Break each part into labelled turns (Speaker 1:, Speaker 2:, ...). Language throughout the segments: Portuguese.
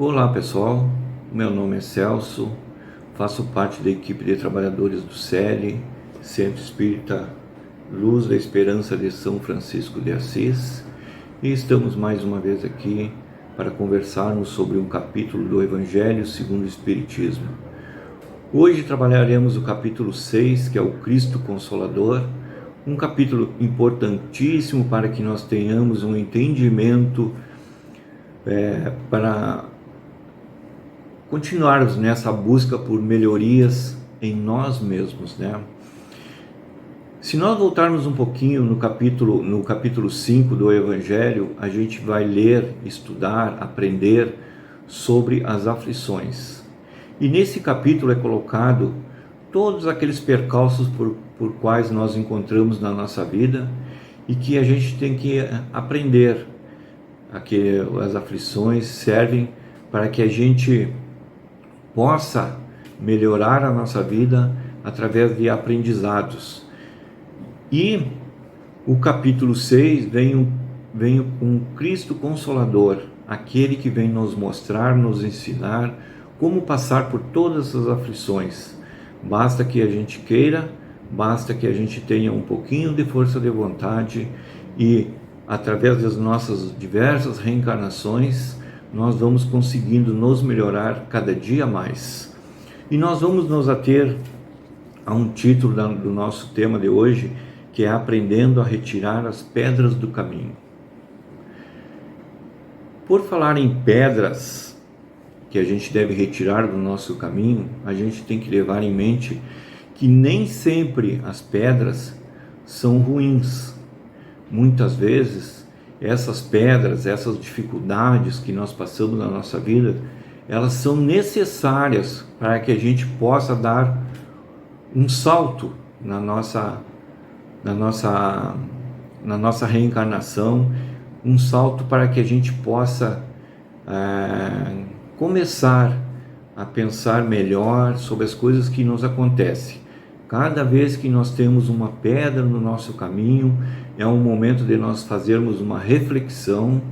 Speaker 1: Olá pessoal, meu nome é Celso, faço parte da equipe de trabalhadores do CELI, Centro Espírita Luz da Esperança de São Francisco de Assis, e estamos mais uma vez aqui para conversarmos sobre um capítulo do Evangelho segundo o Espiritismo. Hoje trabalharemos o capítulo 6, que é o Cristo Consolador, um capítulo importantíssimo para que nós tenhamos um entendimento para continuarmos nessa busca por melhorias em nós mesmos, né? Se nós voltarmos um pouquinho no capítulo 5 do Evangelho, a gente vai ler, estudar, aprender sobre as aflições. E nesse capítulo é colocado todos aqueles percalços por quais nós encontramos na nossa vida e que a gente tem que aprender. As aflições servem para que a gente possa melhorar a nossa vida através de aprendizados. E o capítulo 6 vem com Cristo Consolador, aquele que vem nos mostrar, nos ensinar como passar por todas as aflições. Basta que a gente queira, basta que a gente tenha um pouquinho de força de vontade e, através das nossas diversas reencarnações, nós vamos conseguindo nos melhorar cada dia mais. E nós vamos nos ater a um título do nosso tema de hoje, que é Aprendendo a Retirar as Pedras do Caminho. Por falar em pedras que a gente deve retirar do nosso caminho, a gente tem que levar em mente que nem sempre as pedras são ruins. Muitas vezes essas pedras, essas dificuldades que nós passamos na nossa vida, elas são necessárias para que a gente possa dar um salto na nossa reencarnação, um salto para que a gente possa começar a pensar melhor sobre as coisas que nos acontecem. Cada vez que nós temos uma pedra no nosso caminho, é um momento de nós fazermos uma reflexão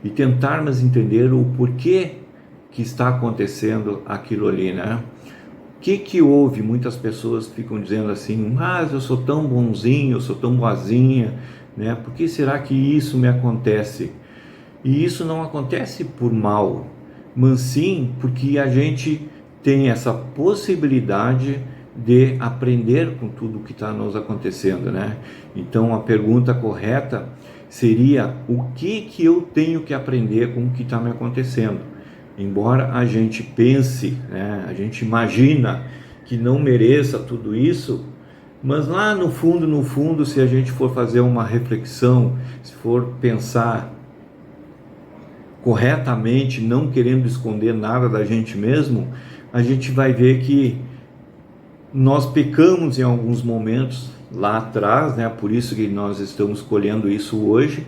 Speaker 1: e tentarmos entender o porquê que está acontecendo aquilo ali, né? O que houve? Muitas pessoas ficam dizendo assim, mas eu sou tão bonzinho, eu sou tão boazinha, né? Por que será que isso me acontece? E isso não acontece por mal, mas sim porque a gente tem essa possibilidade de aprender com tudo que está nos acontecendo, né? Então a pergunta correta seria: o que eu tenho que aprender com o que está me acontecendo? Embora a gente pense, né, a gente imagina que não mereça tudo isso, mas lá no fundo, se a gente for fazer uma reflexão, se for pensar corretamente, não querendo esconder nada da gente mesmo, a gente vai ver que nós pecamos em alguns momentos lá atrás, né? Por isso que nós estamos colhendo isso hoje,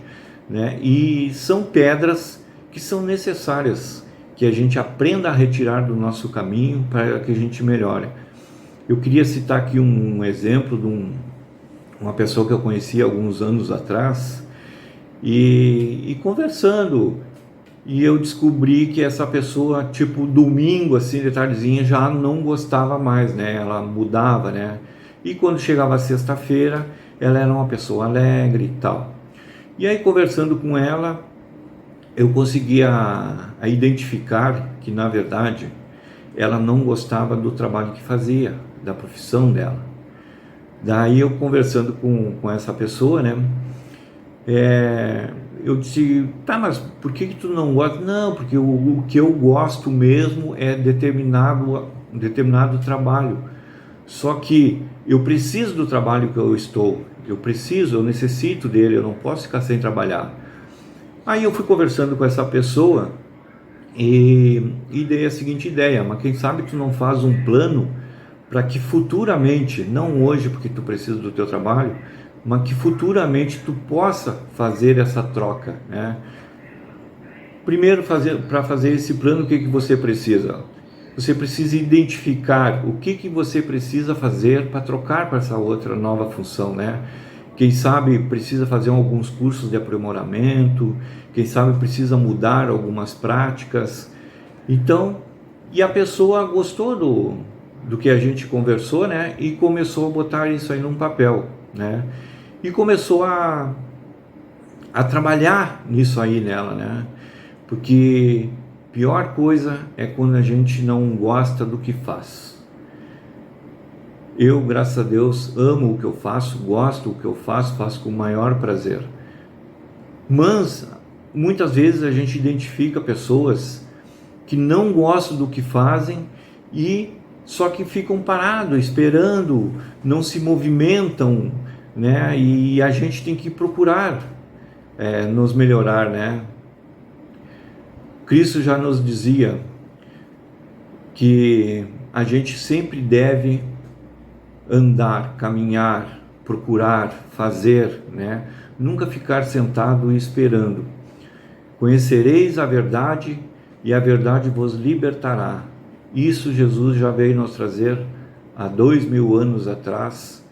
Speaker 1: né? E são pedras que são necessárias que a gente aprenda a retirar do nosso caminho para que a gente melhore. Eu queria citar aqui um exemplo de uma pessoa que eu conheci alguns anos atrás e conversando, e eu descobri que essa pessoa, tipo, domingo, assim, de tardezinha, já não gostava mais, né? Ela mudava, né? E quando chegava a sexta-feira, ela era uma pessoa alegre e tal. E aí, conversando com ela, eu conseguia a identificar que, na verdade, ela não gostava do trabalho que fazia, da profissão dela. Daí, eu conversando com essa pessoa, né? Eu disse, tá, mas por que tu não gosta? Não, porque o que eu gosto mesmo é determinado trabalho. Só que eu preciso do trabalho que eu estou. Eu necessito dele, eu não posso ficar sem trabalhar. Aí eu fui conversando com essa pessoa e dei a seguinte ideia: mas quem sabe tu não faz um plano para que futuramente, não hoje porque tu precisa do teu trabalho, mas que futuramente tu possa fazer essa troca, né? Primeiro, para fazer esse plano, o que você precisa? Você precisa identificar o que você precisa fazer para trocar para essa outra nova função, né? Quem sabe precisa fazer alguns cursos de aprimoramento, quem sabe precisa mudar algumas práticas. Então, e a pessoa gostou do que a gente conversou, né? E começou a botar isso aí num papel, né? E começou a trabalhar nisso aí nela, né? Porque pior coisa é quando a gente não gosta do que faz. Eu, graças a Deus, amo o que eu faço, gosto do que eu faço, faço com o maior prazer. Mas muitas vezes a gente identifica pessoas que não gostam do que fazem e só que ficam parados, esperando, não se movimentam, né? E a gente tem que procurar nos melhorar, né? Cristo já nos dizia que a gente sempre deve andar, caminhar, procurar, fazer, né? Nunca ficar sentado e esperando. Conhecereis a verdade e a verdade vos libertará. Isso Jesus já veio nos trazer há 2000 anos atrás,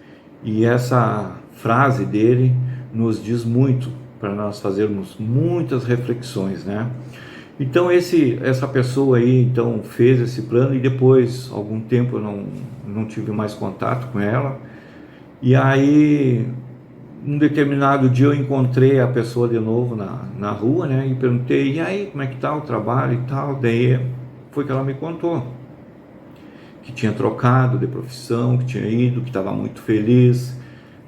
Speaker 1: e essa frase dele nos diz muito para nós fazermos muitas reflexões, né? Então essa pessoa aí então fez esse plano, e depois algum tempo eu não tive mais contato com ela. E aí um determinado dia eu encontrei a pessoa de novo na rua, né? E perguntei: e aí, como é que tá o trabalho e tal? Daí foi que ela me contou que tinha trocado de profissão, que tinha ido, que estava muito feliz.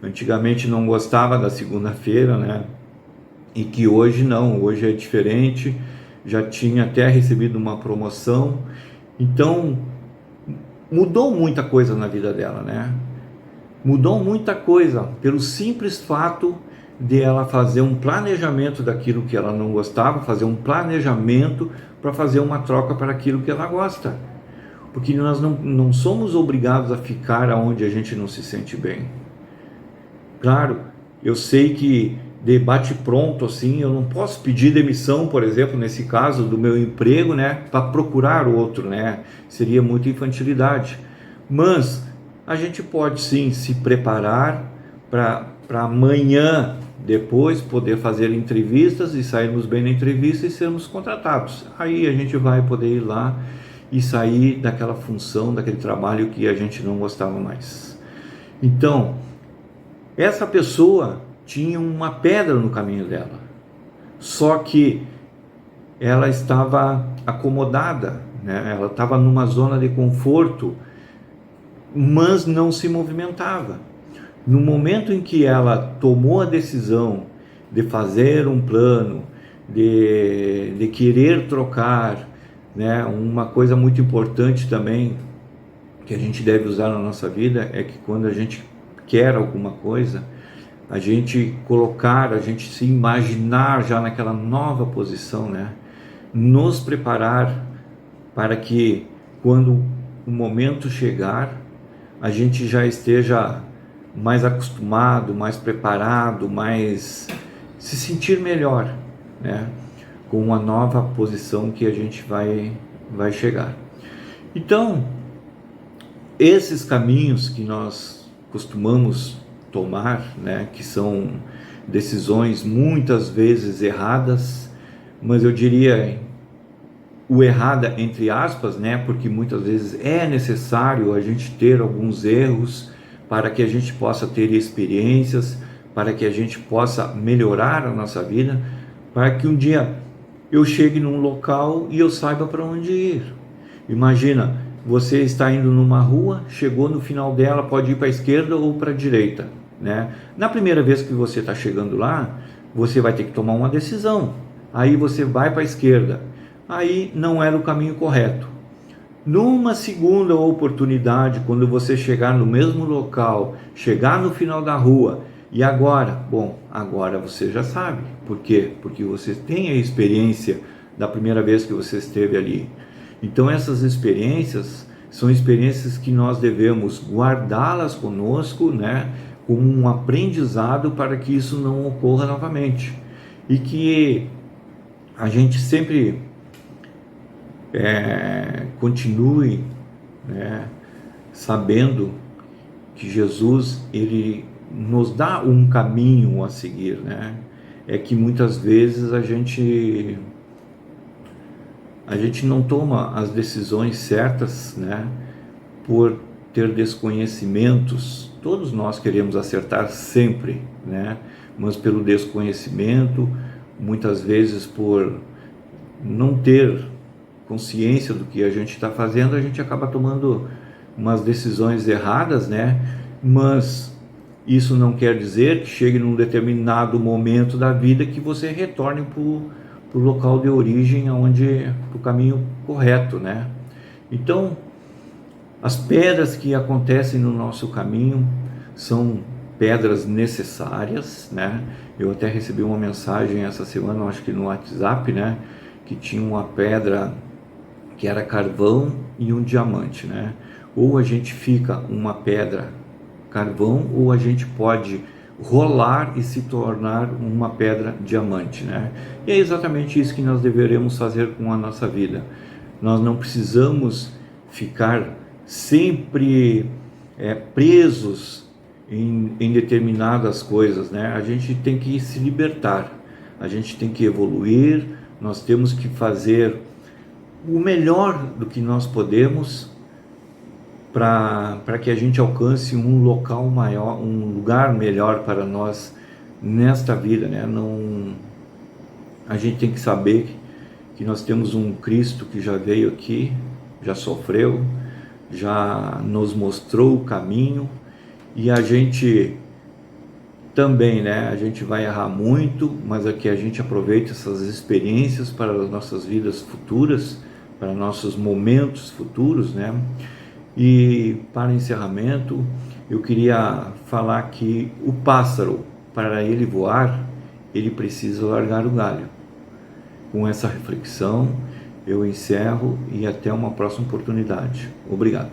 Speaker 1: Antigamente não gostava da segunda-feira, né? E que hoje não, hoje é diferente. Já tinha até recebido uma promoção. Então mudou muita coisa na vida dela, né? Mudou muita coisa pelo simples fato de ela fazer um planejamento daquilo que ela não gostava, fazer um planejamento para fazer uma troca para aquilo que ela gosta. Porque nós não somos obrigados a ficar onde a gente não se sente bem. Claro, eu sei que debate pronto assim, eu não posso pedir demissão, por exemplo, nesse caso do meu emprego, né, para procurar outro, né? Seria muita infantilidade. Mas a gente pode sim se preparar para amanhã, depois, poder fazer entrevistas e sairmos bem na entrevista e sermos contratados. Aí a gente vai poder ir lá e sair daquela função, daquele trabalho que a gente não gostava mais. Então, essa pessoa tinha uma pedra no caminho dela, só que ela estava acomodada, né? Ela estava numa zona de conforto, mas não se movimentava. No momento em que ela tomou a decisão de fazer um plano, de querer trocar, né? Uma coisa muito importante também que a gente deve usar na nossa vida é que quando a gente quer alguma coisa, a gente colocar, a gente se imaginar já naquela nova posição, né? Nos preparar para que quando o momento chegar, a gente já esteja mais acostumado, mais preparado, mais se sentir melhor, né? Com uma nova posição que a gente vai chegar. Então, esses caminhos que nós costumamos tomar, né, que são decisões muitas vezes erradas, mas eu diria o errada entre aspas, né, porque muitas vezes é necessário a gente ter alguns erros para que a gente possa ter experiências, para que a gente possa melhorar a nossa vida, para que um dia eu chegue num local e eu saiba para onde ir. Imagina, você está indo numa rua, chegou no final dela, pode ir para a esquerda ou para a direita, né? Na primeira vez que você está chegando lá, você vai ter que tomar uma decisão. Aí você vai para a esquerda. Aí não era o caminho correto. Numa segunda oportunidade, quando você chegar no mesmo local, chegar no final da rua, e agora? Bom, agora você já sabe. Por quê? Porque você tem a experiência da primeira vez que você esteve ali. Então essas experiências são experiências que nós devemos guardá-las conosco, né, como um aprendizado para que isso não ocorra novamente. E que a gente sempre continue, né, sabendo que Jesus, ele nos dá um caminho a seguir, né? É que muitas vezes a gente a gente não toma as decisões certas, né, por ter desconhecimentos. Todos nós queremos acertar sempre, né, mas pelo desconhecimento, muitas vezes por não ter consciência do que a gente está fazendo, a gente acaba tomando umas decisões erradas, né? Mas isso não quer dizer que chegue num determinado momento da vida que você retorne para o local de origem, para o caminho correto, né? Então, as pedras que acontecem no nosso caminho são pedras necessárias, né? Eu até recebi uma mensagem essa semana, acho que no WhatsApp, né? Que tinha uma pedra que era carvão e um diamante, né? Ou a gente fica uma pedra carvão, ou a gente pode rolar e se tornar uma pedra diamante, né? E é exatamente isso que nós deveremos fazer com a nossa vida. Nós não precisamos ficar sempre presos em determinadas coisas, né? A gente tem que se libertar, a gente tem que evoluir, nós temos que fazer o melhor do que nós podemos para que a gente alcance um local maior, um lugar melhor para nós nesta vida, né? Não, a gente tem que saber que nós temos um Cristo que já veio aqui, já sofreu, já nos mostrou o caminho, e a gente também, né? A gente vai errar muito, mas aqui a gente aproveita essas experiências para as nossas vidas futuras, para nossos momentos futuros, né? E para encerramento, eu queria falar que o pássaro, para ele voar, ele precisa largar o galho. Com essa reflexão, eu encerro e até uma próxima oportunidade. Obrigado.